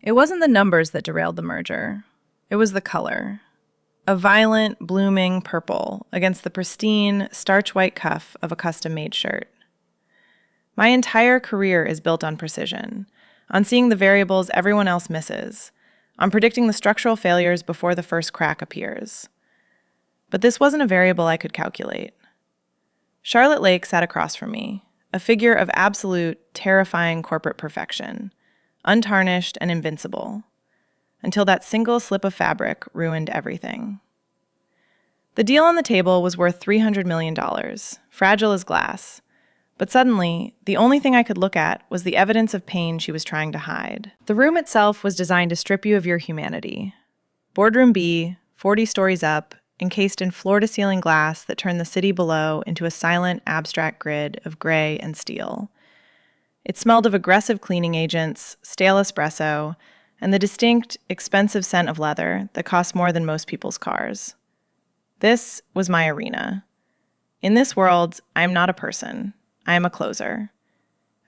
It wasn't the numbers that derailed the merger. It was the color. A violent, blooming purple against the pristine, starch-white cuff of a custom-made shirt. My entire career is built on precision, on seeing the variables everyone else misses, on predicting the structural failures before the first crack appears. But this wasn't a variable I could calculate. Charlotte Lake sat across from me, a figure of absolute, terrifying corporate perfection, untarnished and invincible, until that single slip of fabric ruined everything. The deal on the table was worth $300 million, fragile as glass, but suddenly, the only thing I could look at was the evidence of pain she was trying to hide. The room itself was designed to strip you of your humanity. Boardroom B, 40 stories up, encased in floor-to-ceiling glass that turned the city below into a silent, abstract grid of gray and steel. It smelled of aggressive cleaning agents, stale espresso, and the distinct, expensive scent of leather that costs more than most people's cars. This was my arena. In this world, I am not a person. I am a closer.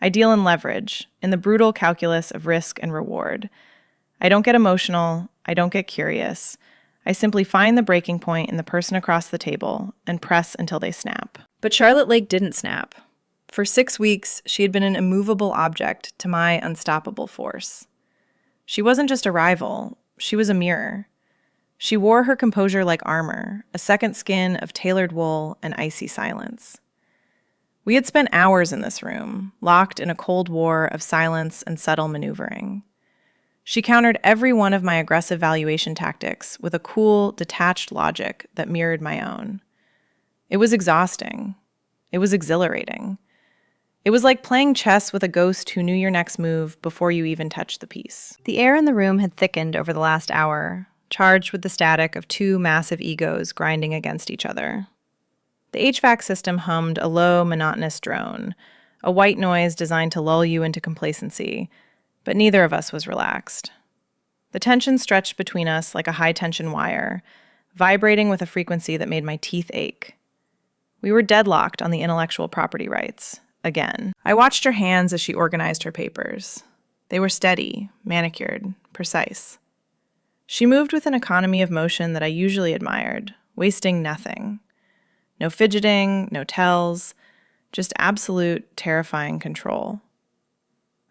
I deal in leverage, in the brutal calculus of risk and reward. I don't get emotional. I don't get curious. I simply find the breaking point in the person across the table and press until they snap. But Charlotte Lake didn't snap. For 6 weeks, she had been an immovable object to my unstoppable force. She wasn't just a rival. She was a mirror. She wore her composure like armor, a second skin of tailored wool and icy silence. We had spent hours in this room, locked in a cold war of silence and subtle maneuvering. She countered every one of my aggressive valuation tactics with a cool, detached logic that mirrored my own. It was exhausting. It was exhilarating. It was like playing chess with a ghost who knew your next move before you even touched the piece. The air in the room had thickened over the last hour, charged with the static of two massive egos grinding against each other. The HVAC system hummed a low, monotonous drone, a white noise designed to lull you into complacency, but neither of us was relaxed. The tension stretched between us like a high-tension wire, vibrating with a frequency that made my teeth ache. We were deadlocked on the intellectual property rights, again. I watched her hands as she organized her papers. They were steady, manicured, precise. She moved with an economy of motion that I usually admired, wasting nothing. No fidgeting, no tells, just absolute, terrifying control.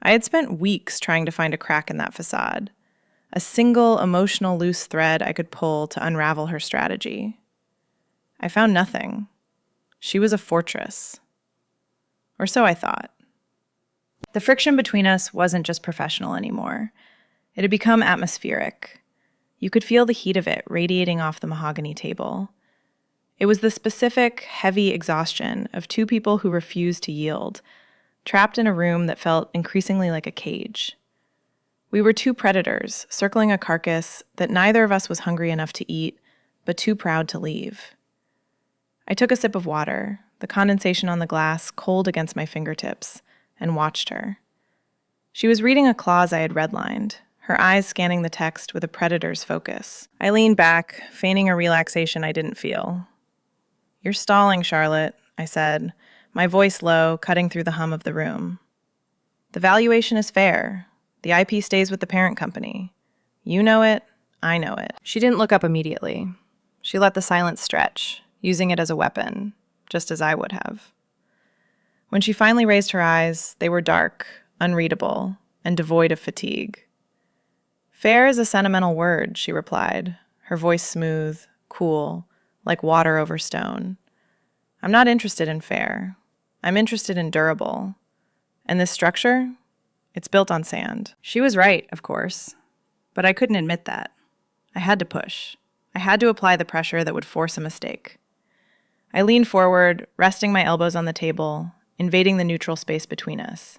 I had spent weeks trying to find a crack in that facade, a single emotional loose thread I could pull to unravel her strategy. I found nothing. She was a fortress. Or so I thought. The friction between us wasn't just professional anymore. It had become atmospheric. You could feel the heat of it radiating off the mahogany table. It was the specific, heavy exhaustion of two people who refused to yield, trapped in a room that felt increasingly like a cage. We were two predators circling a carcass that neither of us was hungry enough to eat, but too proud to leave. I took a sip of water, the condensation on the glass cold against my fingertips, and watched her. She was reading a clause I had redlined, her eyes scanning the text with a predator's focus. I leaned back, feigning a relaxation I didn't feel. "You're stalling, Charlotte," I said, my voice low, cutting through the hum of the room. "The valuation is fair. The IP stays with the parent company. You know it, I know it." She didn't look up immediately. She let the silence stretch, using it as a weapon, just as I would have. When she finally raised her eyes, they were dark, unreadable, and devoid of fatigue. "Fair is a sentimental word," she replied, her voice smooth, cool, like water over stone. "I'm not interested in fair. I'm interested in durable. And this structure? It's built on sand." She was right, of course, but I couldn't admit that. I had to push. I had to apply the pressure that would force a mistake. I leaned forward, resting my elbows on the table, invading the neutral space between us.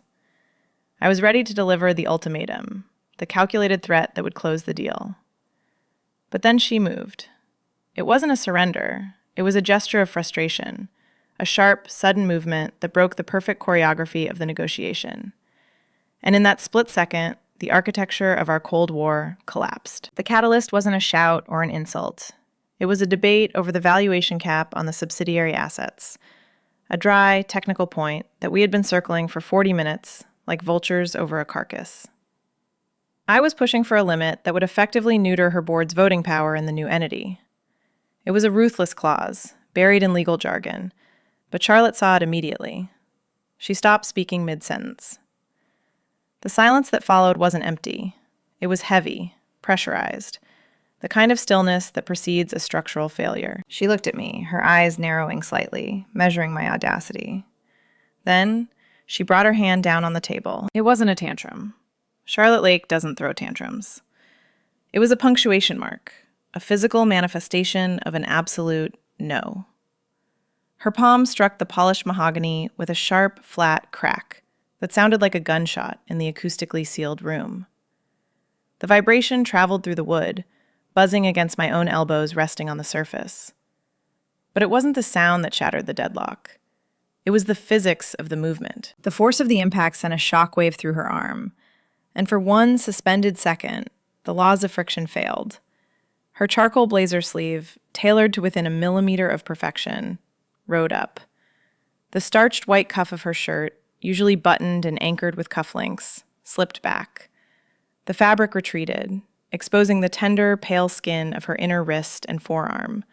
I was ready to deliver the ultimatum, the calculated threat that would close the deal. But then she moved. It wasn't a surrender. It was a gesture of frustration, a sharp, sudden movement that broke the perfect choreography of the negotiation. And in that split second, the architecture of our Cold War collapsed. The catalyst wasn't a shout or an insult. It was a debate over the valuation cap on the subsidiary assets, a dry, technical point that we had been circling for 40 minutes, like vultures over a carcass. I was pushing for a limit that would effectively neuter her board's voting power in the new entity. It was a ruthless clause, buried in legal jargon, but Charlotte saw it immediately. She stopped speaking mid-sentence. The silence that followed wasn't empty. It was heavy, pressurized, the kind of stillness that precedes a structural failure. She looked at me, her eyes narrowing slightly, measuring my audacity. Then, she brought her hand down on the table. It wasn't a tantrum. Charlotte Lake doesn't throw tantrums. It was a punctuation mark, a physical manifestation of an absolute no. Her palm struck the polished mahogany with a sharp, flat crack that sounded like a gunshot in the acoustically sealed room. The vibration traveled through the wood, buzzing against my own elbows resting on the surface. But it wasn't the sound that shattered the deadlock. It was the physics of the movement. The force of the impact sent a shockwave through her arm, and for one suspended second, the laws of friction failed. Her charcoal blazer sleeve, tailored to within a millimeter of perfection, rode up. The starched white cuff of her shirt, usually buttoned and anchored with cufflinks, slipped back. The fabric retreated, exposing the tender, pale skin of her inner wrist and forearm,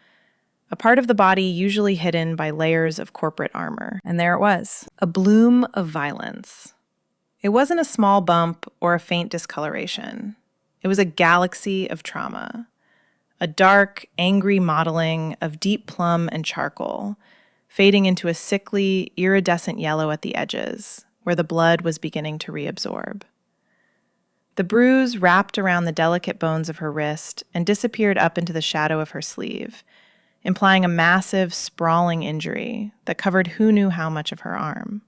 a part of the body usually hidden by layers of corporate armor. And there it was, a bloom of violence. It wasn't a small bump or a faint discoloration. It was a galaxy of trauma, a dark, angry modeling of deep plum and charcoal, fading into a sickly, iridescent yellow at the edges, where the blood was beginning to reabsorb. The bruise wrapped around the delicate bones of her wrist and disappeared up into the shadow of her sleeve, implying a massive, sprawling injury that covered who knew how much of her arm.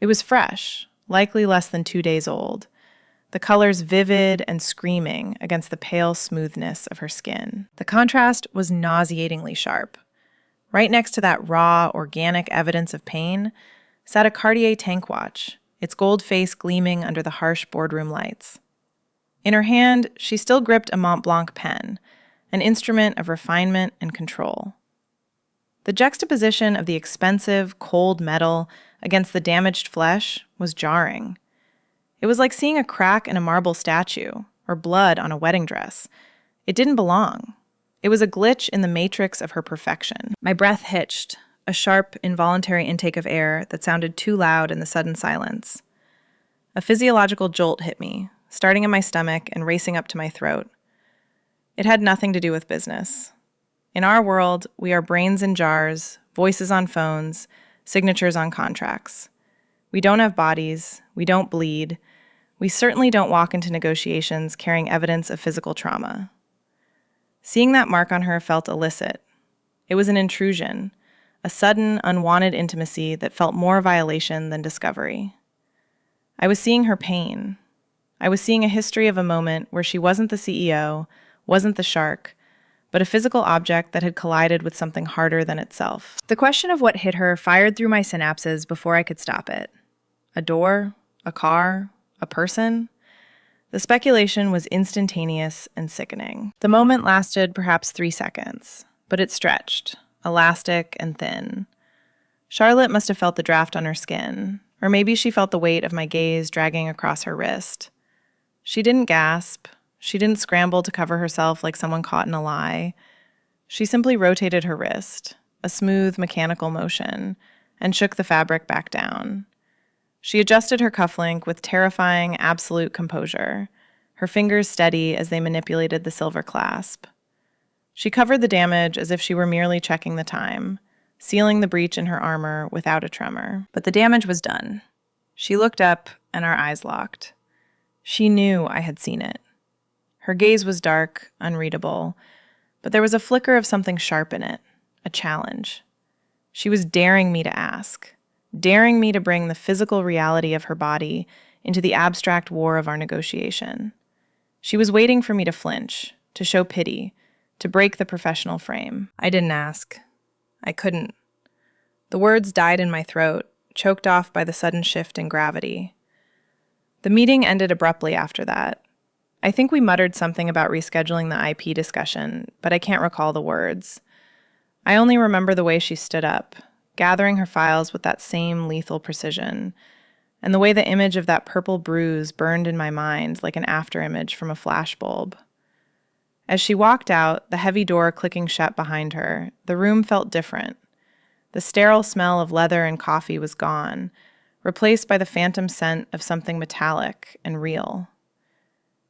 It was fresh, likely less than 2 days old, the colors vivid and screaming against the pale smoothness of her skin. The contrast was nauseatingly sharp. Right next to that raw, organic evidence of pain sat a Cartier tank watch, its gold face gleaming under the harsh boardroom lights. In her hand, she still gripped a Mont Blanc pen, an instrument of refinement and control. The juxtaposition of the expensive, cold metal against the damaged flesh was jarring. It was like seeing a crack in a marble statue or blood on a wedding dress. It didn't belong. It was a glitch in the matrix of her perfection. My breath hitched, a sharp, involuntary intake of air that sounded too loud in the sudden silence. A physiological jolt hit me, starting in my stomach and racing up to my throat. It had nothing to do with business. In our world, we are brains in jars, voices on phones, signatures on contracts. We don't have bodies, we don't bleed, we certainly don't walk into negotiations carrying evidence of physical trauma. Seeing that mark on her felt illicit. It was an intrusion, a sudden, unwanted intimacy that felt more violation than discovery. I was seeing her pain. I was seeing a history of a moment where she wasn't the CEO, wasn't the shark, but a physical object that had collided with something harder than itself. The question of what hit her fired through my synapses before I could stop it. A door, a car, a person? The speculation was instantaneous and sickening. The moment lasted perhaps 3 seconds, but it stretched, elastic and thin. Charlotte must have felt the draft on her skin, or maybe she felt the weight of my gaze dragging across her wrist. She didn't gasp. She didn't scramble to cover herself like someone caught in a lie. She simply rotated her wrist, a smooth mechanical motion, and shook the fabric back down. She adjusted her cufflink with terrifying, absolute composure, her fingers steady as they manipulated the silver clasp. She covered the damage as if she were merely checking the time, sealing the breach in her armor without a tremor. But the damage was done. She looked up, and our eyes locked. She knew I had seen it. Her gaze was dark, unreadable, but there was a flicker of something sharp in it, a challenge. She was daring me to ask, daring me to bring the physical reality of her body into the abstract war of our negotiation. She was waiting for me to flinch, to show pity, to break the professional frame. I didn't ask. I couldn't. The words died in my throat, choked off by the sudden shift in gravity. The meeting ended abruptly after that. I think we muttered something about rescheduling the IP discussion, but I can't recall the words. I only remember the way she stood up, gathering her files with that same lethal precision, and the way the image of that purple bruise burned in my mind like an afterimage from a flashbulb. As she walked out, the heavy door clicking shut behind her, the room felt different. The sterile smell of leather and coffee was gone, replaced by the phantom scent of something metallic and real.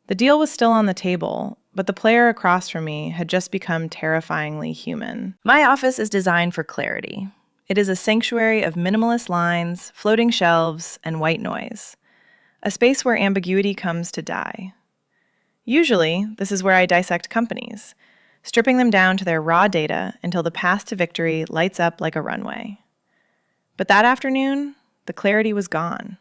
The deal was still on the table, but the player across from me had just become terrifyingly human. My office is designed for clarity. It is a sanctuary of minimalist lines, floating shelves, and white noise. A space where ambiguity comes to die. Usually, this is where I dissect companies, stripping them down to their raw data until the path to victory lights up like a runway. But that afternoon, the clarity was gone.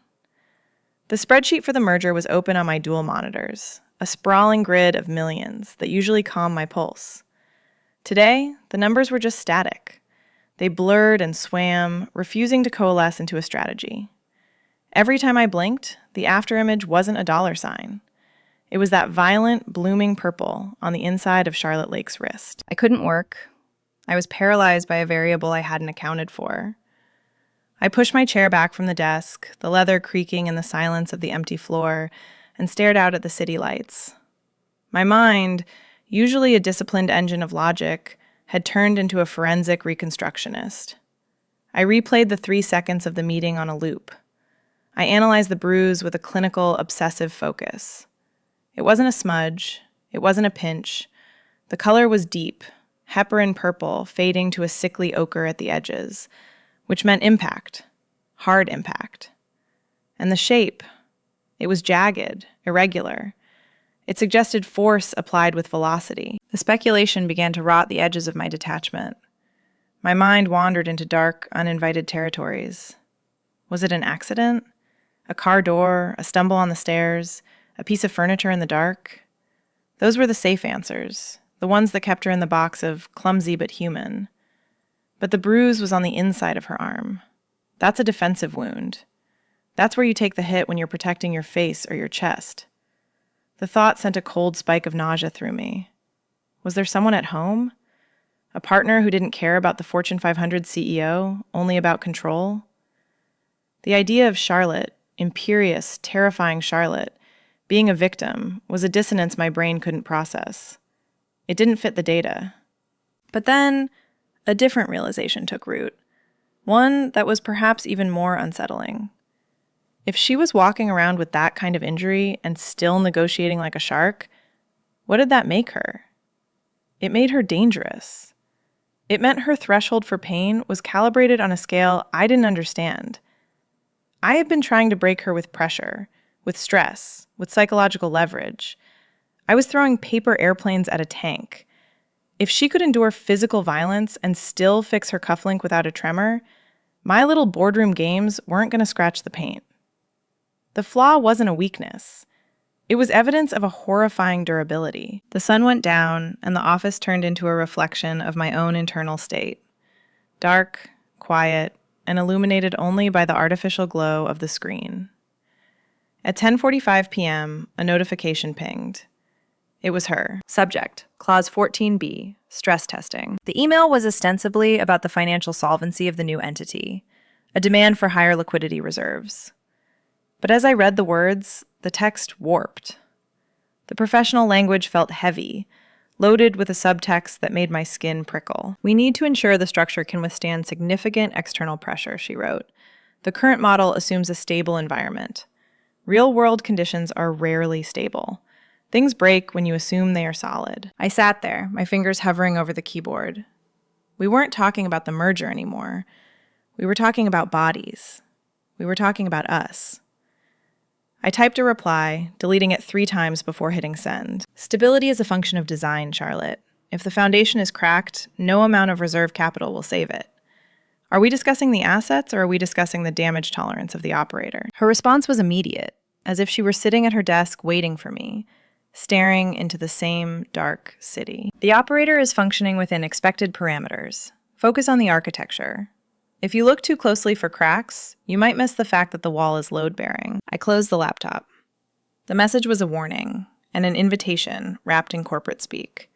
The spreadsheet for the merger was open on my dual monitors, a sprawling grid of millions that usually calm my pulse. Today, the numbers were just static. They blurred and swam, refusing to coalesce into a strategy. Every time I blinked, the afterimage wasn't a dollar sign. It was that violent, blooming purple on the inside of Charlotte Lake's wrist. I couldn't work. I was paralyzed by a variable I hadn't accounted for. I pushed my chair back from the desk, the leather creaking in the silence of the empty floor, and stared out at the city lights. My mind, usually a disciplined engine of logic, had turned into a forensic reconstructionist. I replayed the 3 seconds of the meeting on a loop. I analyzed the bruise with a clinical, obsessive focus. It wasn't a smudge. It wasn't a pinch. The color was deep, heparin purple, fading to a sickly ochre at the edges, which meant impact, hard impact. And the shape, it was jagged, irregular. It suggested force applied with velocity. The speculation began to rot the edges of my detachment. My mind wandered into dark, uninvited territories. Was it an accident? A car door, a stumble on the stairs, a piece of furniture in the dark? Those were the safe answers, the ones that kept her in the box of clumsy but human. But the bruise was on the inside of her arm. That's a defensive wound. That's where you take the hit when you're protecting your face or your chest. The thought sent a cold spike of nausea through me. Was there someone at home? A partner who didn't care about the Fortune 500 CEO, only about control? The idea of Charlotte, imperious, terrifying Charlotte, being a victim was a dissonance my brain couldn't process. It didn't fit the data. But then, a different realization took root. One that was perhaps even more unsettling. If she was walking around with that kind of injury and still negotiating like a shark, what did that make her? It made her dangerous. It meant her threshold for pain was calibrated on a scale I didn't understand. I had been trying to break her with pressure, with stress, with psychological leverage. I was throwing paper airplanes at a tank. If she could endure physical violence and still fix her cufflink without a tremor, my little boardroom games weren't going to scratch the paint. The flaw wasn't a weakness. It was evidence of a horrifying durability. The sun went down, and the office turned into a reflection of my own internal state. Dark, quiet, and illuminated only by the artificial glow of the screen. At 10:45 p.m., a notification pinged. It was her. Subject, Clause 14b, stress testing. The email was ostensibly about the financial solvency of the new entity, a demand for higher liquidity reserves. But as I read the words, the text warped. The professional language felt heavy, loaded with a subtext that made my skin prickle. We need to ensure the structure can withstand significant external pressure, she wrote. The current model assumes a stable environment. Real-world conditions are rarely stable. Things break when you assume they are solid. I sat there, my fingers hovering over the keyboard. We weren't talking about the merger anymore. We were talking about bodies. We were talking about us. I typed a reply, deleting it 3 times before hitting send. Stability is a function of design, Charlotte. If the foundation is cracked, no amount of reserve capital will save it. Are we discussing the assets, or are we discussing the damage tolerance of the operator? Her response was immediate, as if she were sitting at her desk waiting for me, staring into the same dark city. The operator is functioning within expected parameters. Focus on the architecture. If you look too closely for cracks, you might miss the fact that the wall is load-bearing. I closed the laptop. The message was a warning and an invitation wrapped in corporate speak.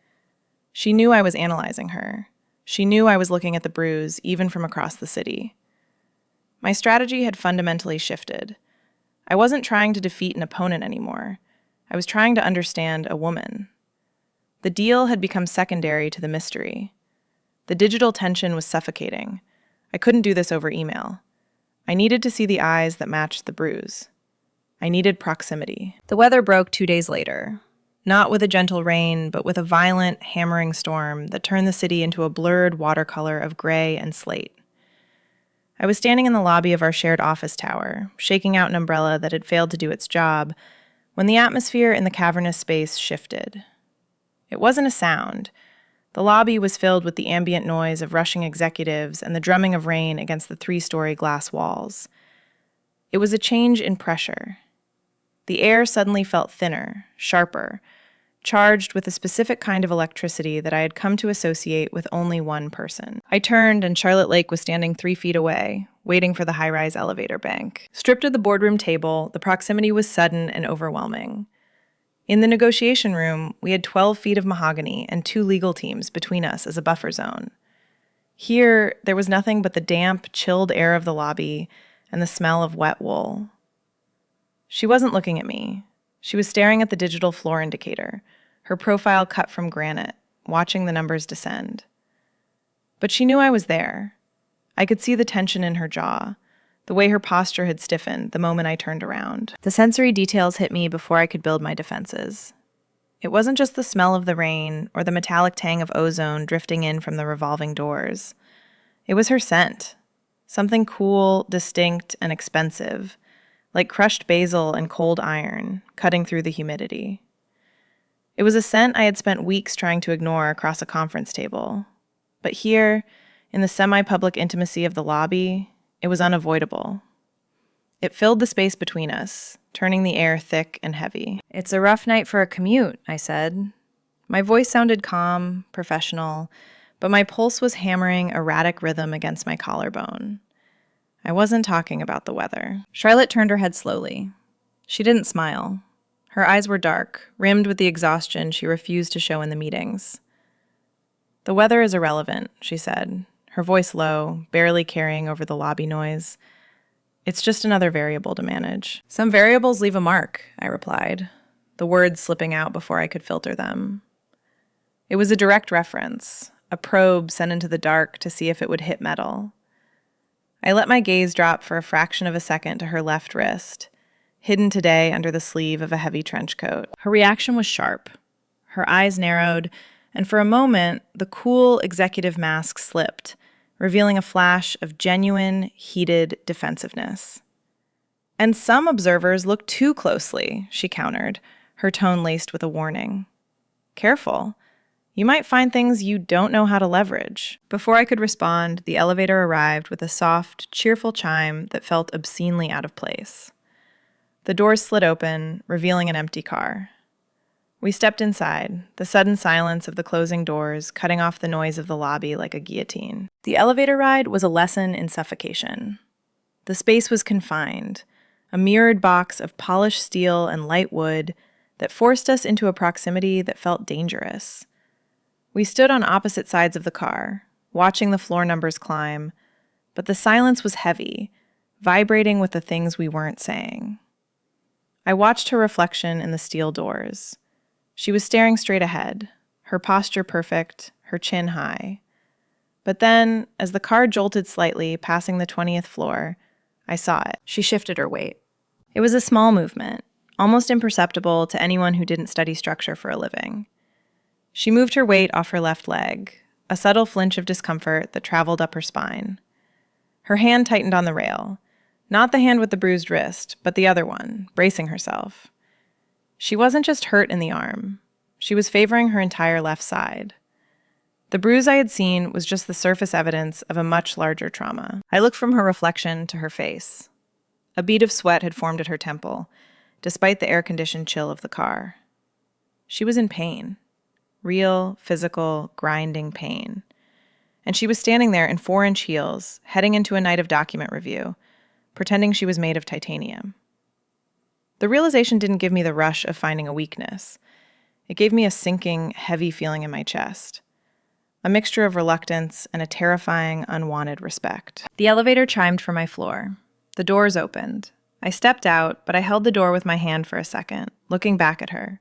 She knew I was analyzing her. She knew I was looking at the bruise, even from across the city. My strategy had fundamentally shifted. I wasn't trying to defeat an opponent anymore. I was trying to understand a woman. The deal had become secondary to the mystery. The digital tension was suffocating. I couldn't do this over email. I needed to see the eyes that matched the bruise. I needed proximity. The weather broke 2 days later. Not with a gentle rain, but with a violent, hammering storm that turned the city into a blurred watercolor of gray and slate. I was standing in the lobby of our shared office tower, shaking out an umbrella that had failed to do its job, when the atmosphere in the cavernous space shifted. It wasn't a sound. The lobby was filled with the ambient noise of rushing executives and the drumming of rain against the 3-story glass walls. It was a change in pressure. The air suddenly felt thinner, sharper, charged with a specific kind of electricity that I had come to associate with only one person. I turned, and Charlotte Lake was standing 3 feet away, waiting for the high-rise elevator bank. Stripped of the boardroom table, the proximity was sudden and overwhelming. In the negotiation room, we had 12 feet of mahogany and 2 legal teams between us as a buffer zone. Here, there was nothing but the damp, chilled air of the lobby and the smell of wet wool. She wasn't looking at me. She was staring at the digital floor indicator, her profile cut from granite, watching the numbers descend. But she knew I was there. I could see the tension in her jaw, the way her posture had stiffened the moment I turned around. The sensory details hit me before I could build my defenses. It wasn't just the smell of the rain or the metallic tang of ozone drifting in from the revolving doors. It was her scent, something cool, distinct, and expensive, like crushed basil and cold iron, cutting through the humidity. It was a scent I had spent weeks trying to ignore across a conference table. But here, in the semi-public intimacy of the lobby, it was unavoidable. It filled the space between us, turning the air thick and heavy. "It's a rough night for a commute," I said. My voice sounded calm, professional, but my pulse was hammering erratic rhythm against my collarbone. I wasn't talking about the weather. Charlotte turned her head slowly. She didn't smile. Her eyes were dark, rimmed with the exhaustion she refused to show in the meetings. "The weather is irrelevant," she said, her voice low, barely carrying over the lobby noise. "It's just another variable to manage." "Some variables leave a mark," I replied, the words slipping out before I could filter them. It was a direct reference, a probe sent into the dark to see if it would hit metal. I let my gaze drop for a fraction of a second to her left wrist, hidden today under the sleeve of a heavy trench coat. Her reaction was sharp. Her eyes narrowed, and for a moment, the cool executive mask slipped, revealing a flash of genuine, heated defensiveness. "And some observers look too closely," she countered, her tone laced with a warning. "Careful. You might find things you don't know how to leverage." Before I could respond, the elevator arrived with a soft, cheerful chime that felt obscenely out of place. The doors slid open, revealing an empty car. We stepped inside, the sudden silence of the closing doors cutting off the noise of the lobby like a guillotine. The elevator ride was a lesson in suffocation. The space was confined, a mirrored box of polished steel and light wood that forced us into a proximity that felt dangerous. We stood on opposite sides of the car, watching the floor numbers climb, but the silence was heavy, vibrating with the things we weren't saying. I watched her reflection in the steel doors. She was staring straight ahead, her posture perfect, her chin high. But then, as the car jolted slightly, passing the 20th floor, I saw it. She shifted her weight. It was a small movement, almost imperceptible to anyone who didn't study structure for a living. She moved her weight off her left leg, a subtle flinch of discomfort that traveled up her spine. Her hand tightened on the rail, not the hand with the bruised wrist, but the other one, bracing herself. She wasn't just hurt in the arm. She was favoring her entire left side. The bruise I had seen was just the surface evidence of a much larger trauma. I looked from her reflection to her face. A bead of sweat had formed at her temple, despite the air-conditioned chill of the car. She was in pain. Real, physical, grinding pain. And she was standing there in 4-inch heels, heading into a night of document review, pretending she was made of titanium. The realization didn't give me the rush of finding a weakness. It gave me a sinking, heavy feeling in my chest. A mixture of reluctance and a terrifying, unwanted respect. The elevator chimed for my floor. The doors opened. I stepped out, but I held the door with my hand for a second, looking back at her.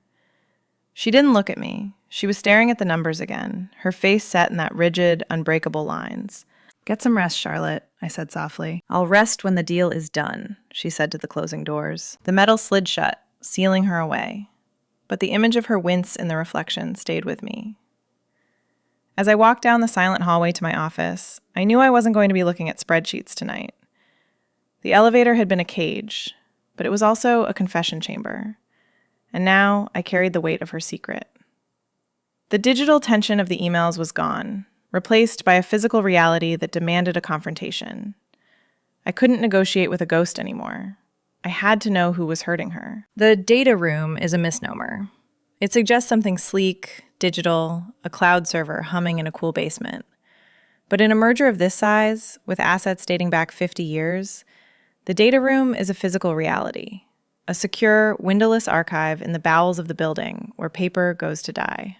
She didn't look at me. She was staring at the numbers again, her face set in that rigid, unbreakable lines. "Get some rest, Charlotte," I said softly. "I'll rest when the deal is done," she said to the closing doors. The metal slid shut, sealing her away. But the image of her wince in the reflection stayed with me. As I walked down the silent hallway to my office, I knew I wasn't going to be looking at spreadsheets tonight. The elevator had been a cage, but it was also a confession chamber. And now I carried the weight of her secret. The digital tension of the emails was gone, replaced by a physical reality that demanded a confrontation. I couldn't negotiate with a ghost anymore. I had to know who was hurting her. The data room is a misnomer. It suggests something sleek, digital, a cloud server humming in a cool basement. But in a merger of this size, with assets dating back 50 years, the data room is a physical reality, a secure, windowless archive in the bowels of the building where paper goes to die.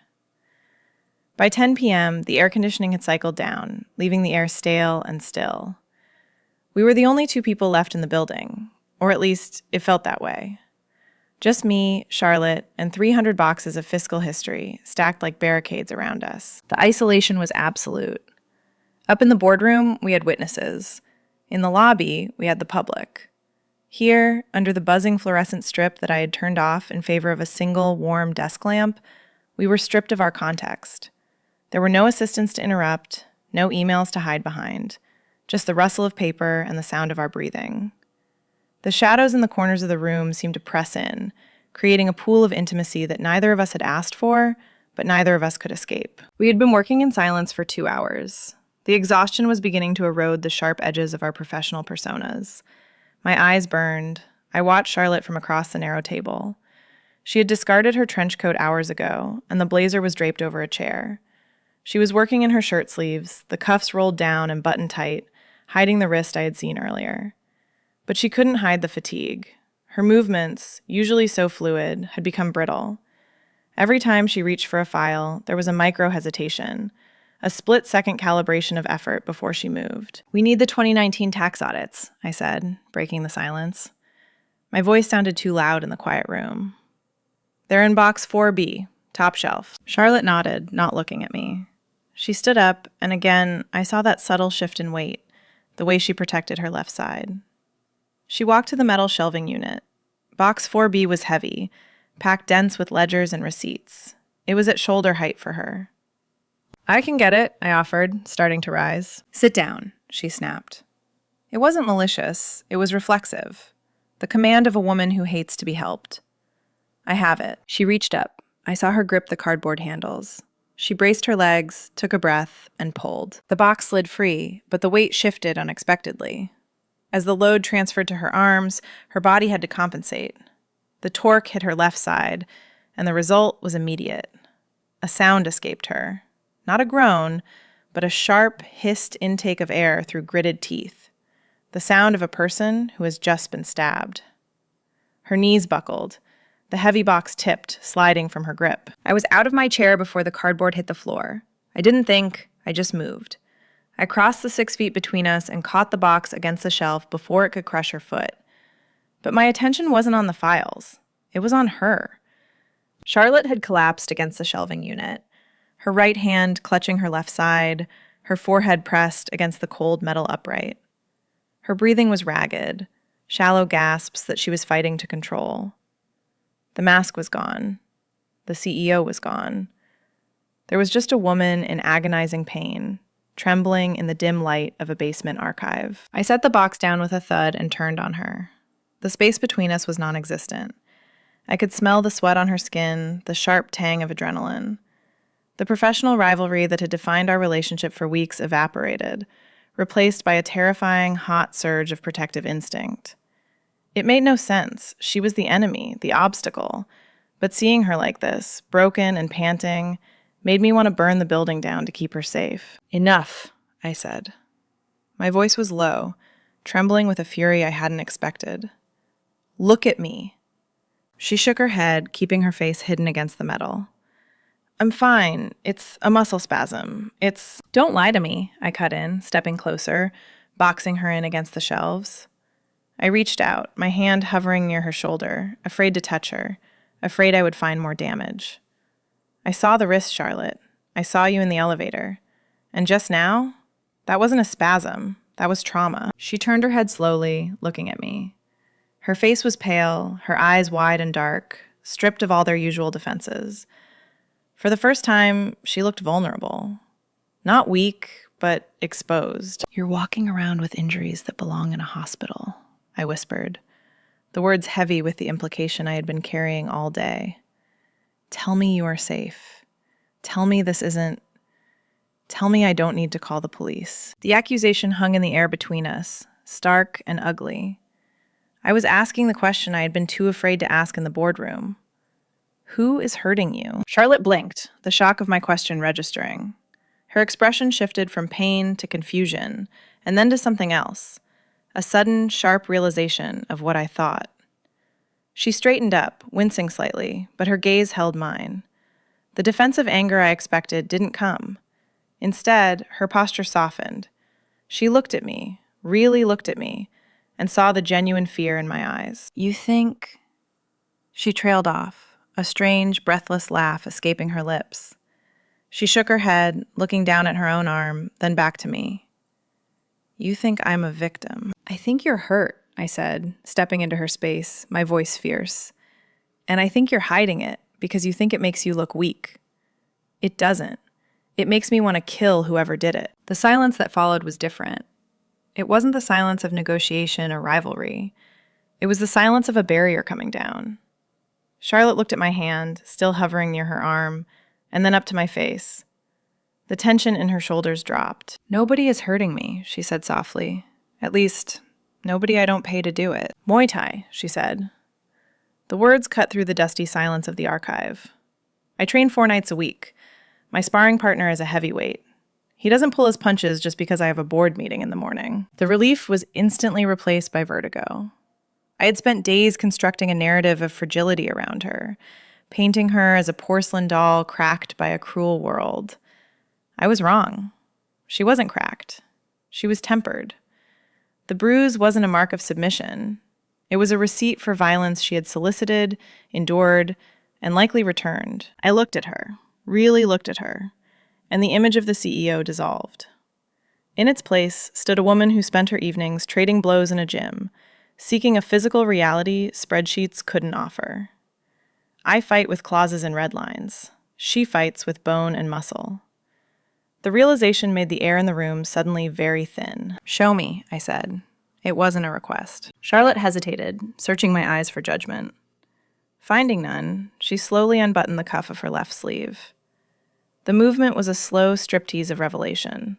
By 10 p.m., the air conditioning had cycled down, leaving the air stale and still. We were the only two people left in the building, or at least it felt that way. Just me, Charlotte, and 300 boxes of fiscal history stacked like barricades around us. The isolation was absolute. Up in the boardroom, we had witnesses. In the lobby, we had the public. Here, under the buzzing fluorescent strip that I had turned off in favor of a single warm desk lamp, we were stripped of our context. There were no assistants to interrupt, no emails to hide behind, just the rustle of paper and the sound of our breathing. The shadows in the corners of the room seemed to press in, creating a pool of intimacy that neither of us had asked for, but neither of us could escape. We had been working in silence for 2 hours. The exhaustion was beginning to erode the sharp edges of our professional personas. My eyes burned. I watched Charlotte from across the narrow table. She had discarded her trench coat hours ago, and the blazer was draped over a chair. She was working in her shirt sleeves, the cuffs rolled down and buttoned tight, hiding the wrist I had seen earlier. But she couldn't hide the fatigue. Her movements, usually so fluid, had become brittle. Every time she reached for a file, there was a micro-hesitation, a split-second calibration of effort before she moved. "We need the 2019 tax audits," I said, breaking the silence. My voice sounded too loud in the quiet room. "They're in box 4B, top shelf." Charlotte nodded, not looking at me. She stood up, and again, I saw that subtle shift in weight, the way she protected her left side. She walked to the metal shelving unit. Box 4B was heavy, packed dense with ledgers and receipts. It was at shoulder height for her. "I can get it," I offered, starting to rise. "Sit down," she snapped. It wasn't malicious, it was reflexive. The command of a woman who hates to be helped. "I have it." She reached up. I saw her grip the cardboard handles. She braced her legs, took a breath, and pulled. The box slid free, but the weight shifted unexpectedly. As the load transferred to her arms, her body had to compensate. The torque hit her left side, and the result was immediate. A sound escaped her. Not a groan, but a sharp, hissed intake of air through gritted teeth. The sound of a person who has just been stabbed. Her knees buckled. The heavy box tipped, sliding from her grip. I was out of my chair before the cardboard hit the floor. I didn't think, I just moved. I crossed the 6 feet between us and caught the box against the shelf before it could crush her foot. But my attention wasn't on the files. It was on her. Charlotte had collapsed against the shelving unit, her right hand clutching her left side, her forehead pressed against the cold metal upright. Her breathing was ragged, shallow gasps that she was fighting to control. The mask was gone. The CEO was gone. There was just a woman in agonizing pain, trembling in the dim light of a basement archive. I set the box down with a thud and turned on her. The space between us was non-existent. I could smell the sweat on her skin, the sharp tang of adrenaline. The professional rivalry that had defined our relationship for weeks evaporated, replaced by a terrifying, hot surge of protective instinct. It made no sense. She was the enemy, the obstacle. But seeing her like this, broken and panting, made me want to burn the building down to keep her safe. "Enough," I said. My voice was low, trembling with a fury I hadn't expected. "Look at me." She shook her head, keeping her face hidden against the metal. "I'm fine. It's a muscle spasm. It's—" "Don't lie to me," I cut in, stepping closer, boxing her in against the shelves. I reached out, my hand hovering near her shoulder, afraid to touch her, afraid I would find more damage. I saw the wrist, Charlotte. I saw you in the elevator. And just now, that wasn't a spasm. That was trauma. She turned her head slowly, looking at me. Her face was pale, her eyes wide and dark, stripped of all their usual defenses. For the first time, she looked vulnerable. Not weak, but exposed. "You're walking around with injuries that belong in a hospital," I whispered, the words heavy with the implication I had been carrying all day. "Tell me you are safe. Tell me this isn't... Tell me I don't need to call the police." The accusation hung in the air between us, stark and ugly. I was asking the question I had been too afraid to ask in the boardroom. Who is hurting you? Charlotte blinked, the shock of my question registering. Her expression shifted from pain to confusion, and then to something else, a sudden, sharp realization of what I thought. She straightened up, wincing slightly, but her gaze held mine. The defensive anger I expected didn't come. Instead, her posture softened. She looked at me, really looked at me, and saw the genuine fear in my eyes. "You think..." She trailed off, a strange, breathless laugh escaping her lips. She shook her head, looking down at her own arm, then back to me. "You think I'm a victim." "I think you're hurt," I said, stepping into her space, my voice fierce. "And I think you're hiding it because you think it makes you look weak. It doesn't. It makes me want to kill whoever did it." The silence that followed was different. It wasn't the silence of negotiation or rivalry. It was the silence of a barrier coming down. Charlotte looked at my hand, still hovering near her arm, and then up to my face. The tension in her shoulders dropped. "Nobody is hurting me," she said softly. "At least, nobody I don't pay to do it." "Muay Thai," she said. The words cut through the dusty silence of the archive. "I train 4 nights a week. My sparring partner is a heavyweight. He doesn't pull his punches just because I have a board meeting in the morning." The relief was instantly replaced by vertigo. I had spent days constructing a narrative of fragility around her, painting her as a porcelain doll cracked by a cruel world. I was wrong. She wasn't cracked. She was tempered. The bruise wasn't a mark of submission. It was a receipt for violence she had solicited, endured, and likely returned. I looked at her, really looked at her, and the image of the CEO dissolved. In its place stood a woman who spent her evenings trading blows in a gym, seeking a physical reality spreadsheets couldn't offer. I fight with clauses and red lines. She fights with bone and muscle. The realization made the air in the room suddenly very thin. "Show me," I said. It wasn't a request. Charlotte hesitated, searching my eyes for judgment. Finding none, she slowly unbuttoned the cuff of her left sleeve. The movement was a slow striptease of revelation.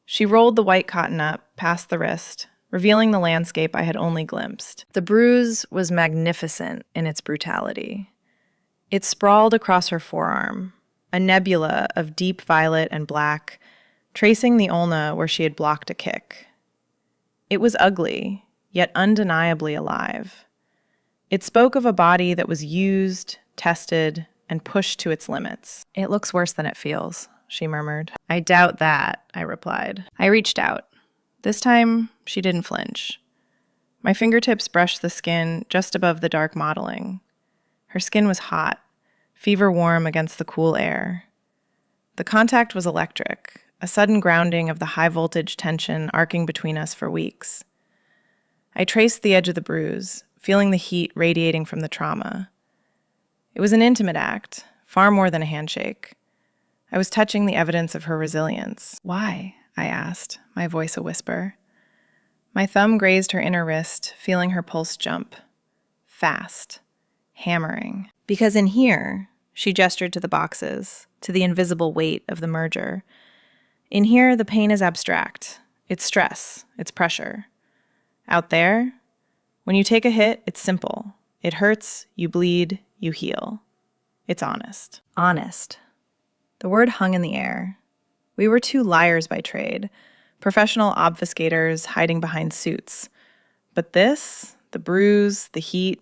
She rolled the white cotton up, past the wrist, revealing the landscape I had only glimpsed. The bruise was magnificent in its brutality. It sprawled across her forearm, a nebula of deep violet and black, tracing the ulna where she had blocked a kick. It was ugly, yet undeniably alive. It spoke of a body that was used, tested, and pushed to its limits. "It looks worse than it feels," she murmured. "I doubt that," I replied. I reached out. This time, she didn't flinch. My fingertips brushed the skin just above the dark modeling. Her skin was hot, fever warm against the cool air. The contact was electric, a sudden grounding of the high-voltage tension arcing between us for weeks. I traced the edge of the bruise, feeling the heat radiating from the trauma. It was an intimate act, far more than a handshake. I was touching the evidence of her resilience. "Why?" I asked, my voice a whisper. My thumb grazed her inner wrist, feeling her pulse jump. Fast. Hammering. "Because in here," she gestured to the boxes, to the invisible weight of the merger. "In here, the pain is abstract. It's stress. It's pressure. Out there, when you take a hit, it's simple. It hurts, you bleed, you heal. It's honest." Honest. The word hung in the air. We were 2 liars by trade, professional obfuscators hiding behind suits. But this, the bruise, the heat,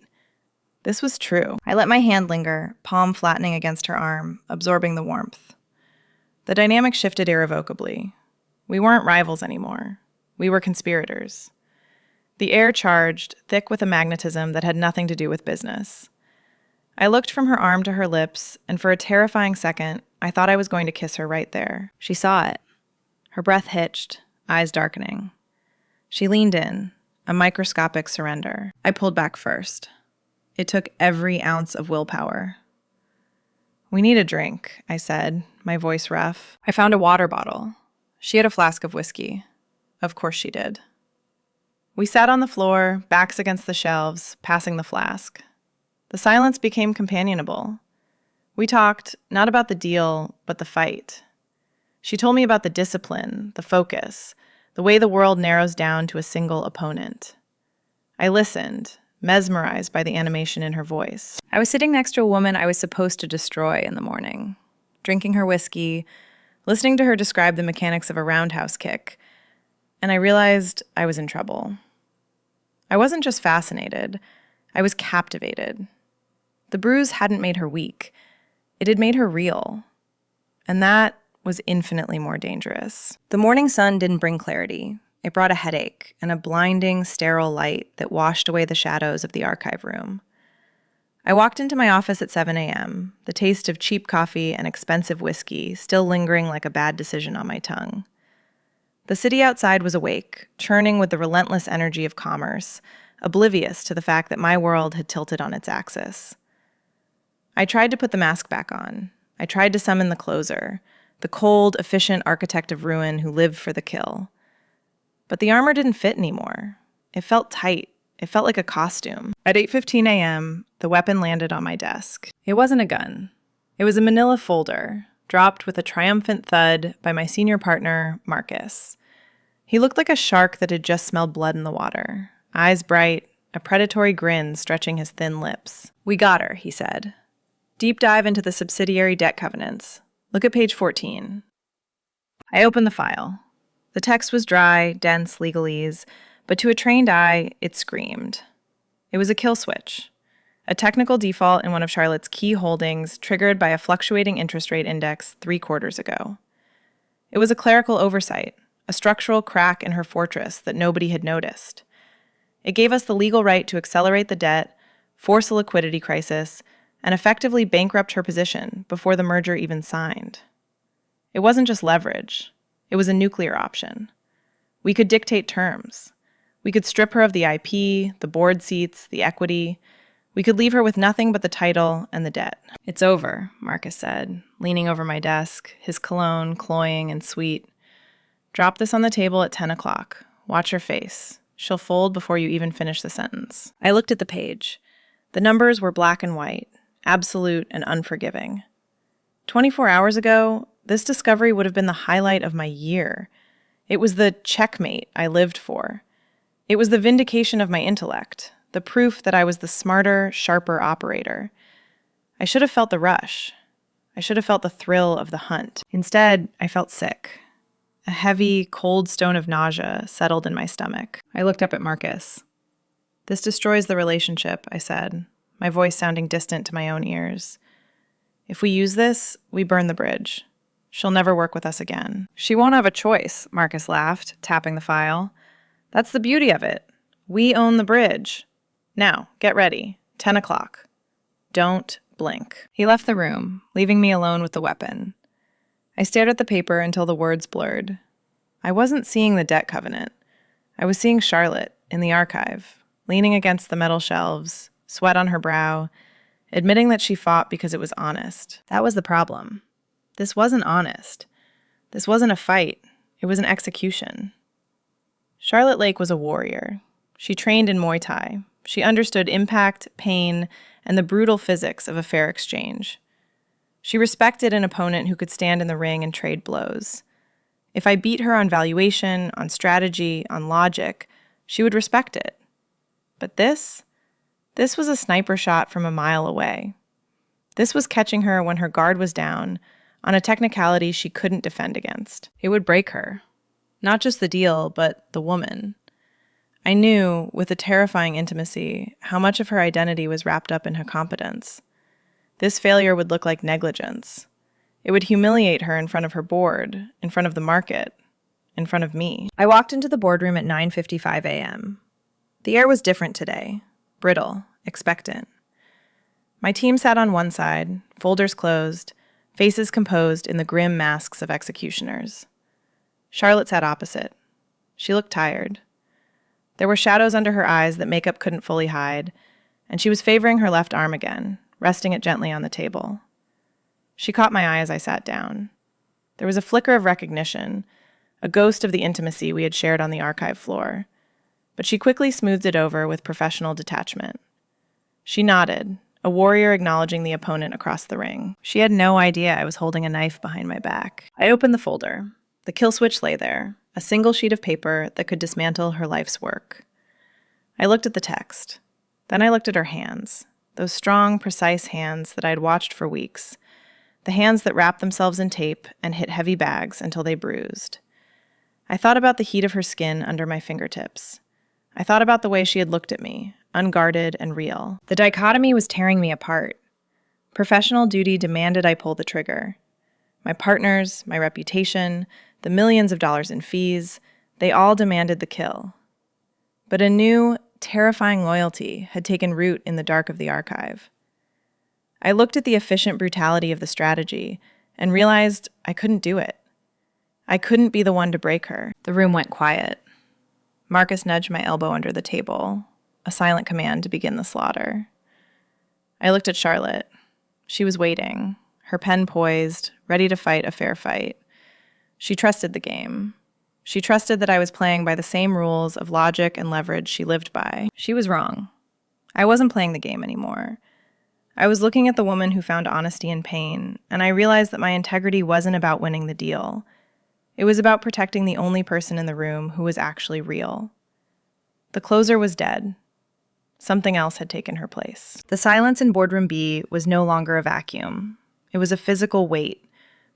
this was true. I let my hand linger, palm flattening against her arm, absorbing the warmth. The dynamic shifted irrevocably. We weren't rivals anymore. We were conspirators. The air charged, thick with a magnetism that had nothing to do with business. I looked from her arm to her lips, and for a terrifying second, I thought I was going to kiss her right there. She saw it. Her breath hitched, eyes darkening. She leaned in, a microscopic surrender. I pulled back first. It took every ounce of willpower. "We need a drink," I said, my voice rough. I found a water bottle. She had a flask of whiskey. Of course she did. We sat on the floor, backs against the shelves, passing the flask. The silence became companionable. We talked, not about the deal, but the fight. She told me about the discipline, the focus, the way the world narrows down to a single opponent. I listened, mesmerized by the animation in her voice. I was sitting next to a woman I was supposed to destroy in the morning, drinking her whiskey, listening to her describe the mechanics of a roundhouse kick, and I realized I was in trouble. I wasn't just fascinated, I was captivated. The bruise hadn't made her weak. It had made her real. And that was infinitely more dangerous. The morning sun didn't bring clarity. It brought a headache and a blinding, sterile light that washed away the shadows of the archive room. I walked into my office at 7 a.m., the taste of cheap coffee and expensive whiskey still lingering like a bad decision on my tongue. The city outside was awake, churning with the relentless energy of commerce, oblivious to the fact that my world had tilted on its axis. I tried to put the mask back on. I tried to summon the closer, the cold, efficient architect of ruin who lived for the kill. But the armor didn't fit anymore. It felt tight. It felt like a costume. At 8:15 a.m., the weapon landed on my desk. It wasn't a gun. It was a manila folder, dropped with a triumphant thud by my senior partner, Marcus. He looked like a shark that had just smelled blood in the water, eyes bright, a predatory grin stretching his thin lips. "We got her," he said. "Deep dive into the subsidiary debt covenants. Look at page 14. I opened the file. The text was dry, dense legalese, but to a trained eye, it screamed. It was a kill switch, a technical default in one of Charlotte's key holdings triggered by a fluctuating interest rate index 3 quarters ago. It was a clerical oversight, a structural crack in her fortress that nobody had noticed. It gave us the legal right to accelerate the debt, force a liquidity crisis, and effectively bankrupt her position before the merger even signed. It wasn't just leverage. It was a nuclear option. We could dictate terms. We could strip her of the IP, the board seats, the equity. We could leave her with nothing but the title and the debt. "It's over," Marcus said, leaning over my desk, his cologne cloying and sweet. "Drop this on the table at 10 o'clock. Watch her face. She'll fold before you even finish the sentence." I looked at the page. The numbers were black and white, absolute and unforgiving. 24 hours ago, this discovery would have been the highlight of my year. It was the checkmate I lived for. It was the vindication of my intellect, the proof that I was the smarter, sharper operator. I should have felt the rush. I should have felt the thrill of the hunt. Instead, I felt sick. A heavy, cold stone of nausea settled in my stomach. I looked up at Marcus. "This destroys the relationship," I said, my voice sounding distant to my own ears. "If we use this, we burn the bridge. She'll never work with us again." "She won't have a choice," Marcus laughed, tapping the file. "That's the beauty of it. We own the bridge. Now, get ready. 10 o'clock. Don't blink." He left the room, leaving me alone with the weapon. I stared at the paper until the words blurred. I wasn't seeing the debt covenant. I was seeing Charlotte in the archive, leaning against the metal shelves, sweat on her brow, admitting that she fought because it was honest. That was the problem. This wasn't honest. This wasn't a fight. It was an execution. Charlotte Lake was a warrior. She trained in Muay Thai. She understood impact, pain, and the brutal physics of a fair exchange. She respected an opponent who could stand in the ring and trade blows. If I beat her on valuation, on strategy, on logic, she would respect it. But this was a sniper shot from a mile away. This was catching her when her guard was down, on a technicality she couldn't defend against. It would break her. Not just the deal, but the woman. I knew, with a terrifying intimacy, how much of her identity was wrapped up in her competence. This failure would look like negligence. It would humiliate her in front of her board, in front of the market, in front of me. I walked into the boardroom at 9:55 a.m. The air was different today, brittle, expectant. My team sat on one side, folders closed, faces composed in the grim masks of executioners. Charlotte sat opposite. She looked tired. There were shadows under her eyes that makeup couldn't fully hide, and she was favoring her left arm again, resting it gently on the table. She caught my eye as I sat down. There was a flicker of recognition, a ghost of the intimacy we had shared on the archive floor, but she quickly smoothed it over with professional detachment. She nodded, a warrior acknowledging the opponent across the ring. She had no idea I was holding a knife behind my back. I opened the folder. The kill switch lay there, a single sheet of paper that could dismantle her life's work. I looked at the text. Then I looked at her hands, those strong, precise hands that I had watched for weeks, the hands that wrapped themselves in tape and hit heavy bags until they bruised. I thought about the heat of her skin under my fingertips. I thought about the way she had looked at me, unguarded and real. The dichotomy was tearing me apart. Professional duty demanded I pull the trigger. My partners, my reputation, the millions of dollars in fees, they all demanded the kill. But a new, terrifying loyalty had taken root in the dark of the archive. I looked at the efficient brutality of the strategy and realized I couldn't do it. I couldn't be the one to break her. The room went quiet. Marcus nudged my elbow under the table, a silent command to begin the slaughter. I looked at Charlotte. She was waiting, her pen poised, ready to fight a fair fight. She trusted the game. She trusted that I was playing by the same rules of logic and leverage she lived by. She was wrong. I wasn't playing the game anymore. I was looking at the woman who found honesty in pain, and I realized that my integrity wasn't about winning the deal. It was about protecting the only person in the room who was actually real. The closer was dead. Something else had taken her place. The silence in Boardroom B was no longer a vacuum. It was a physical weight,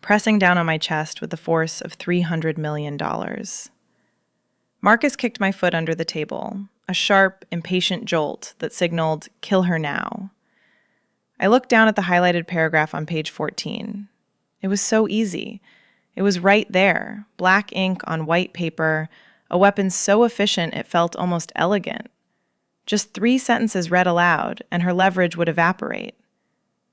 pressing down on my chest with the force of $300 million. Marcus kicked my foot under the table, a sharp, impatient jolt that signaled, "Kill her now." I looked down at the highlighted paragraph on page 14. It was so easy. It was right there, black ink on white paper, a weapon so efficient it felt almost elegant. Just 3 sentences read aloud, and her leverage would evaporate.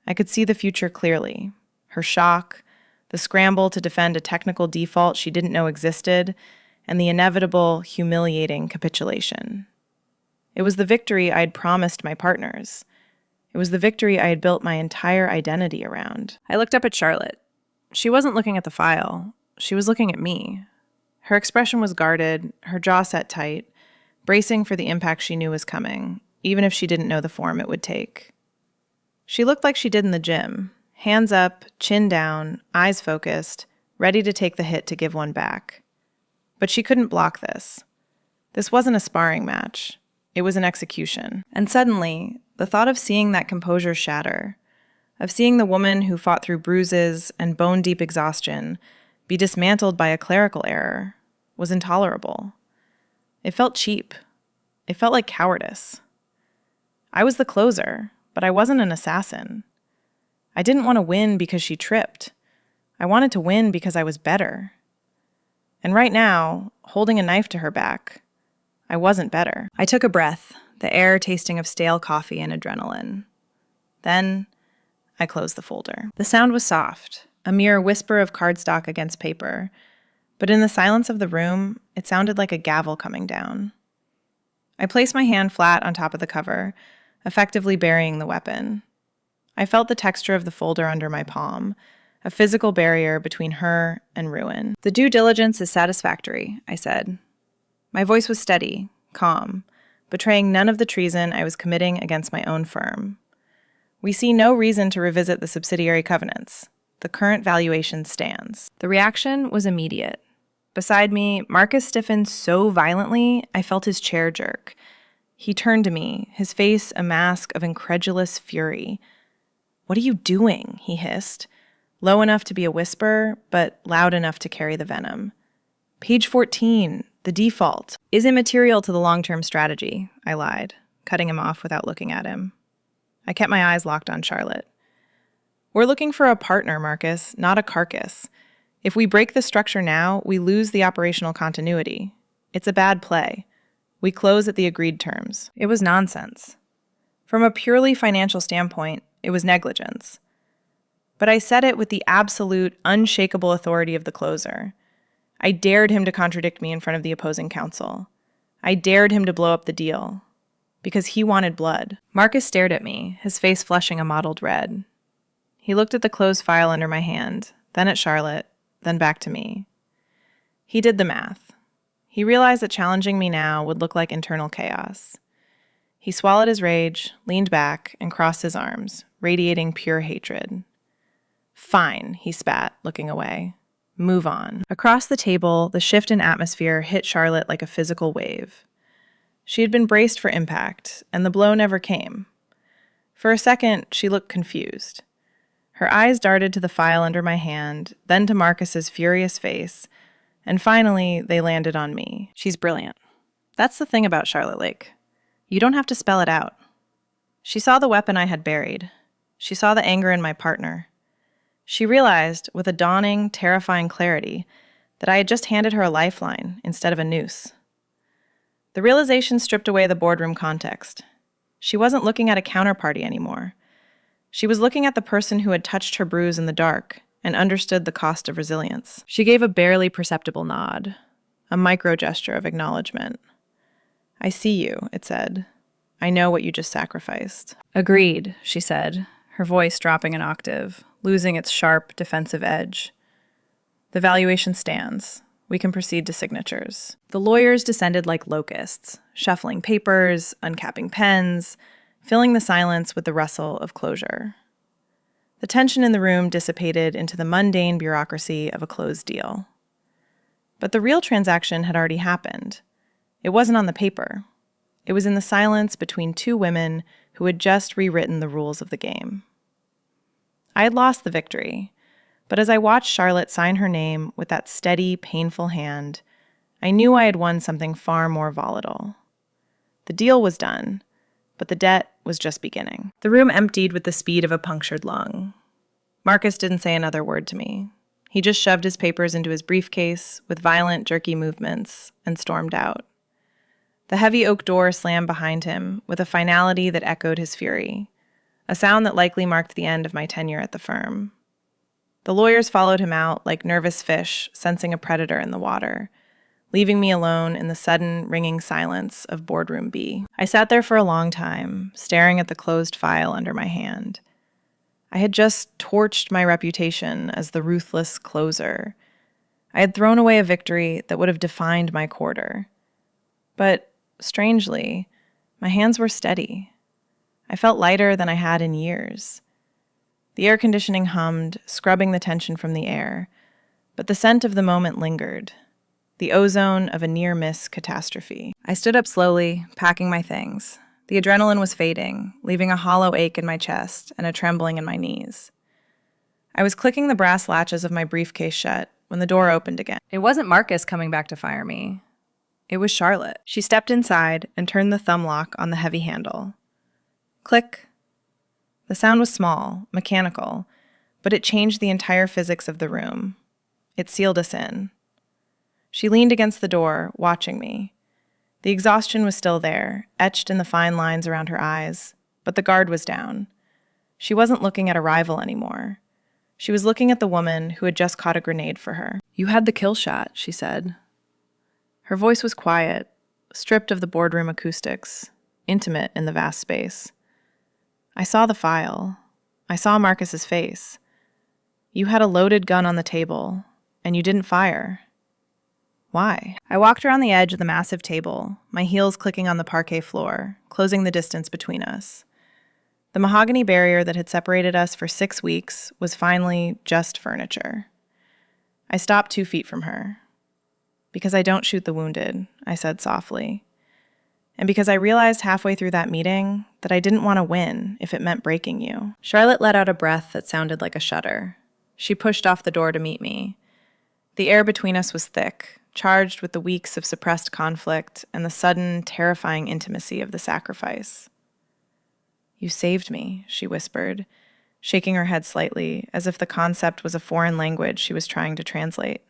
I could see the future clearly. Her shock, the scramble to defend a technical default she didn't know existed, and the inevitable, humiliating capitulation. It was the victory I'd promised my partners. It was the victory I had built my entire identity around. I looked up at Charlotte. She wasn't looking at the file. She was looking at me. Her expression was guarded, her jaw set tight, bracing for the impact she knew was coming, even if she didn't know the form it would take. She looked like she did in the gym, hands up, chin down, eyes focused, ready to take the hit to give one back. But she couldn't block this. This wasn't a sparring match. It was an execution. And suddenly, the thought of seeing that composure shatter, of seeing the woman who fought through bruises and bone-deep exhaustion be dismantled by a clerical error, was intolerable. It felt cheap. It felt like cowardice. I was the closer, but I wasn't an assassin. I didn't want to win because she tripped. I wanted to win because I was better. And right now, holding a knife to her back, I wasn't better. I took a breath, the air tasting of stale coffee and adrenaline. Then I closed the folder. The sound was soft, a mere whisper of cardstock against paper, but in the silence of the room, it sounded like a gavel coming down. I placed my hand flat on top of the cover, effectively burying the weapon. I felt the texture of the folder under my palm, a physical barrier between her and ruin. "The due diligence is satisfactory," I said. My voice was steady, calm, betraying none of the treason I was committing against my own firm. "We see no reason to revisit the subsidiary covenants. The current valuation stands." The reaction was immediate. Beside me, Marcus stiffened so violently, I felt his chair jerk. He turned to me, his face a mask of incredulous fury. "What are you doing?" he hissed, low enough to be a whisper, but loud enough to carry the venom. "Page 14, the default, is immaterial to the long-term strategy," I lied, cutting him off without looking at him. I kept my eyes locked on Charlotte. "We're looking for a partner, Marcus, not a carcass. If we break the structure now, we lose the operational continuity. It's a bad play. We close at the agreed terms. It was nonsense. From a purely financial standpoint, it was negligence. But I said it with the absolute, unshakable authority of the closer. I dared him to contradict me in front of the opposing counsel. I dared him to blow up the deal. Because he wanted blood. Marcus stared at me, his face flushing a mottled red. He looked at the closed file under my hand, then at Charlotte, then back to me. He did the math. He realized that challenging me now would look like internal chaos. He swallowed his rage, leaned back, and crossed his arms, radiating pure hatred. Fine, he spat, looking away. Move on. Across the table, the shift in atmosphere hit Charlotte like a physical wave. She had been braced for impact, and the blow never came. For a second, she looked confused. Her eyes darted to the file under my hand, then to Marcus's furious face, and finally, they landed on me. She's brilliant. That's the thing about Charlotte Lake. You don't have to spell it out. She saw the weapon I had buried. She saw the anger in my partner. She realized, with a dawning, terrifying clarity, that I had just handed her a lifeline instead of a noose. The realization stripped away the boardroom context. She wasn't looking at a counterparty anymore. She was looking at the person who had touched her bruise in the dark and understood the cost of resilience. She gave a barely perceptible nod, a micro gesture of acknowledgement. I see you, it said. I know what you just sacrificed. Agreed, she said, her voice dropping an octave, losing its sharp, defensive edge. The valuation stands. We can proceed to signatures. The lawyers descended like locusts, shuffling papers, uncapping pens, filling the silence with the rustle of closure. The tension in the room dissipated into the mundane bureaucracy of a closed deal. But the real transaction had already happened. It wasn't on the paper. It was in the silence between two women who had just rewritten the rules of the game. I had lost the victory, but as I watched Charlotte sign her name with that steady, painful hand, I knew I had won something far more volatile. The deal was done, but the debt was just beginning. The room emptied with the speed of a punctured lung. Marcus didn't say another word to me. He just shoved his papers into his briefcase with violent, jerky movements and stormed out. The heavy oak door slammed behind him with a finality that echoed his fury, a sound that likely marked the end of my tenure at the firm. The lawyers followed him out like nervous fish sensing a predator in the water, leaving me alone in the sudden, ringing silence of boardroom B. I sat there for a long time, staring at the closed file under my hand. I had just torched my reputation as the ruthless closer. I had thrown away a victory that would have defined my quarter. But, strangely, my hands were steady. I felt lighter than I had in years. The air conditioning hummed, scrubbing the tension from the air, but the scent of the moment lingered, the ozone of a near-miss catastrophe. I stood up slowly, packing my things. The adrenaline was fading, leaving a hollow ache in my chest and a trembling in my knees. I was clicking the brass latches of my briefcase shut when the door opened again. It wasn't Marcus coming back to fire me. It was Charlotte. She stepped inside and turned the thumb lock on the heavy handle. Click. The sound was small, mechanical, but it changed the entire physics of the room. It sealed us in. She leaned against the door, watching me. The exhaustion was still there, etched in the fine lines around her eyes, but the guard was down. She wasn't looking at a rival anymore. She was looking at the woman who had just caught a grenade for her. You had the kill shot, she said. Her voice was quiet, stripped of the boardroom acoustics, intimate in the vast space. I saw the file. I saw Marcus's face. You had a loaded gun on the table, and you didn't fire. Why? I walked around the edge of the massive table, my heels clicking on the parquet floor, closing the distance between us. The mahogany barrier that had separated us for 6 weeks was finally just furniture. I stopped 2 feet from her. Because I don't shoot the wounded, I said softly. And because I realized halfway through that meeting that I didn't want to win if it meant breaking you. Charlotte let out a breath that sounded like a shudder. She pushed off the door to meet me. The air between us was thick, charged with the weeks of suppressed conflict and the sudden, terrifying intimacy of the sacrifice. You saved me, she whispered, shaking her head slightly, as if the concept was a foreign language she was trying to translate.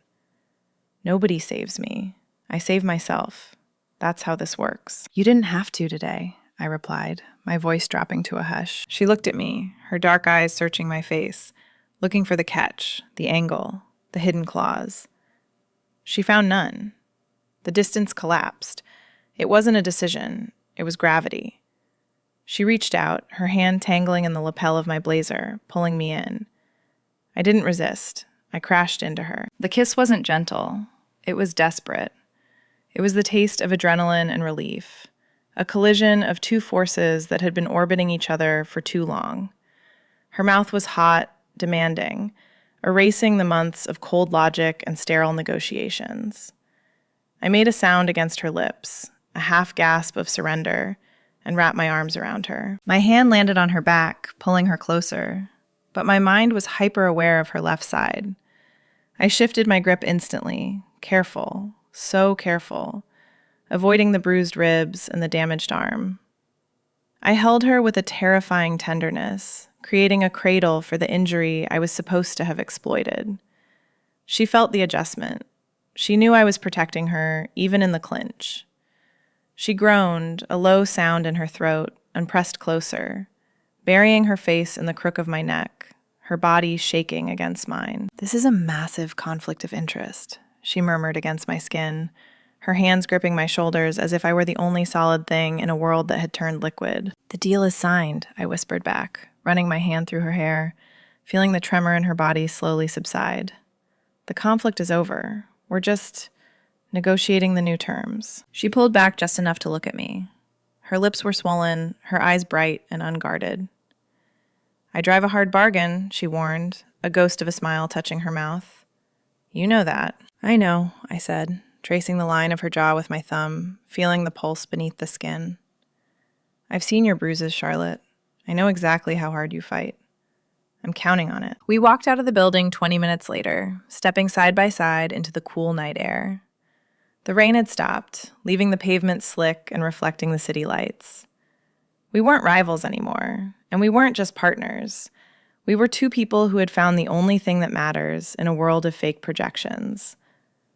Nobody saves me. I save myself. That's how this works. You didn't have to today, I replied, my voice dropping to a hush. She looked at me, her dark eyes searching my face, looking for the catch, the angle, the hidden claws. She found none. The distance collapsed. It wasn't a decision. It was gravity. She reached out, her hand tangling in the lapel of my blazer, pulling me in. I didn't resist. I crashed into her. The kiss wasn't gentle. It was desperate. It was the taste of adrenaline and relief, a collision of two forces that had been orbiting each other for too long. Her mouth was hot, demanding, erasing the months of cold logic and sterile negotiations. I made a sound against her lips, a half gasp of surrender, and wrapped my arms around her. My hand landed on her back, pulling her closer, but my mind was hyper-aware of her left side. I shifted my grip instantly, careful, so careful, avoiding the bruised ribs and the damaged arm. I held her with a terrifying tenderness, creating a cradle for the injury I was supposed to have exploited. She felt the adjustment. She knew I was protecting her, even in the clinch. She groaned, a low sound in her throat, and pressed closer, burying her face in the crook of my neck, her body shaking against mine. This is a massive conflict of interest, she murmured against my skin, her hands gripping my shoulders as if I were the only solid thing in a world that had turned liquid. The deal is signed, I whispered back, running my hand through her hair, feeling the tremor in her body slowly subside. The conflict is over. We're just negotiating the new terms. She pulled back just enough to look at me. Her lips were swollen, her eyes bright and unguarded. I drive a hard bargain, she warned, a ghost of a smile touching her mouth. You know that. I know, I said, tracing the line of her jaw with my thumb, feeling the pulse beneath the skin. I've seen your bruises, Charlotte. I know exactly how hard you fight. I'm counting on it. We walked out of the building 20 minutes later, stepping side by side into the cool night air. The rain had stopped, leaving the pavement slick and reflecting the city lights. We weren't rivals anymore, and we weren't just partners. We were two people who had found the only thing that matters in a world of fake projections,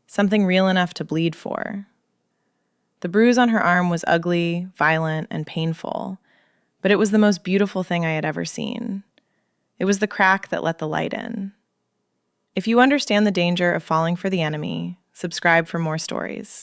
something real enough to bleed for. The bruise on her arm was ugly, violent, and painful, but it was the most beautiful thing I had ever seen. It was the crack that let the light in. If you understand the danger of falling for the enemy, subscribe for more stories.